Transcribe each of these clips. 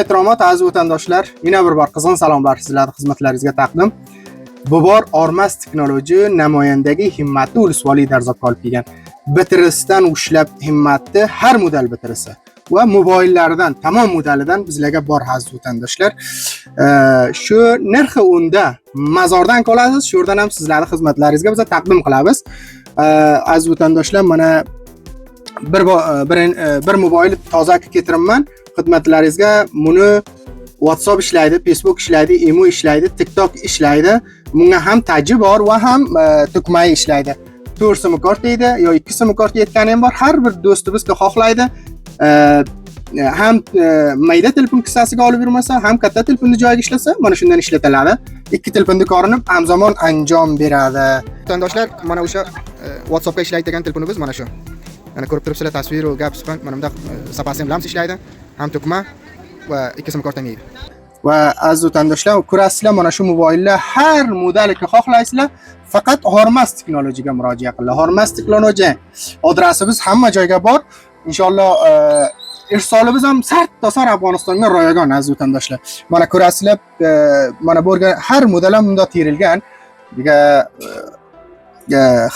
Ehtiromat aziz vatandoshlar, yana bir bor qizg'in salomlar sizlarning xizmatlaringizga taqdim. Bu bor Ormas Technology namoyandagi himmatli ulusvoliy darzab qolib kelgan. Bitirishdan ushlab himmatli har model bitirisi va mobillardan tamom modelidan bizlarga bor aziz vatandoshlar. Shu narxi unda mazordan qolasiz, shu yerdan ham sizlarning xizmatlaringizga biz taqdim qilamiz. Aziz vatandoshlar, mana bir mobilni toza keltiribman. Xizmatlaringizga buni WhatsApp ishlaydi, Facebook ishlaydi, Imo ishlaydi, TikTok ishlaydi. Bunga ham taji bor va ham tugmay ishlaydi. 4 sim kart deydi, yo 2 sim kart yetgani ham bor. Har bir do'stimiz xohlaydi. Ham mayda telefon kissasiga olib yurmasa, ham katta telefonni joyiga ishlasa, mana shundan ishlatiladi. Ikki telefonni ko'rinib, hamzamon anjom beradi. Vatandoshlar, mana o'sha WhatsAppga ishlaydigan telefonimiz mana shu. Mana ko'rib turibsizlar, tasvir va gap suhbat mana bunda sapasem lams ishlaydi. Ham tugma va 2 sim kart ham yeydi. Va aziz vatandoshlar, ko'rasizlar, mana shu mobillar har modelga xohlaysizlar, faqat Ormas Technology'ga murojaat qilinglar. Ormas Technology adresimiz hamma joyga bor. Inshaalloh irsolimiz ham sart-tosar Afg'onistonga ro'yagan aziz vatandoshlar. Mana ko'rasizlar, mana bo'lgan har model ham bunda terilgan.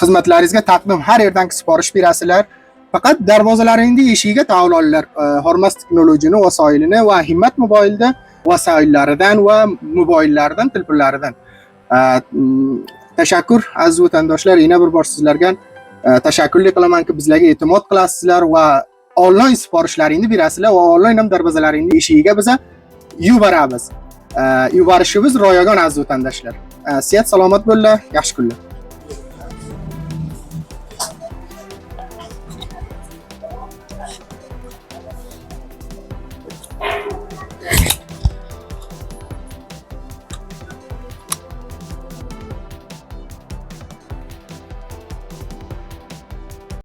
Xizmatlaringizga taqdim har yerdan siparish berasizlar. Faqat darvozalaringizning eshigiga tavlollar Ormas Technology'ni vasoilini va himmat mobilda vasaillaridan va mobillardan, telefonlaridan. Tashakkur aziz vatandoshlar, yana bir bor sizlarga tashakkurlik qilamanki, bizlarga e'timod qilasizlar va onlayn sifarishlaringizni berasizlar va onlayn ham darvozalaringizning eshigiga biz yuboramiz. Yuborishimiz ro'yagan aziz vatandoshlar. Siyat salomat bo'linglar, yaxshi kunlar.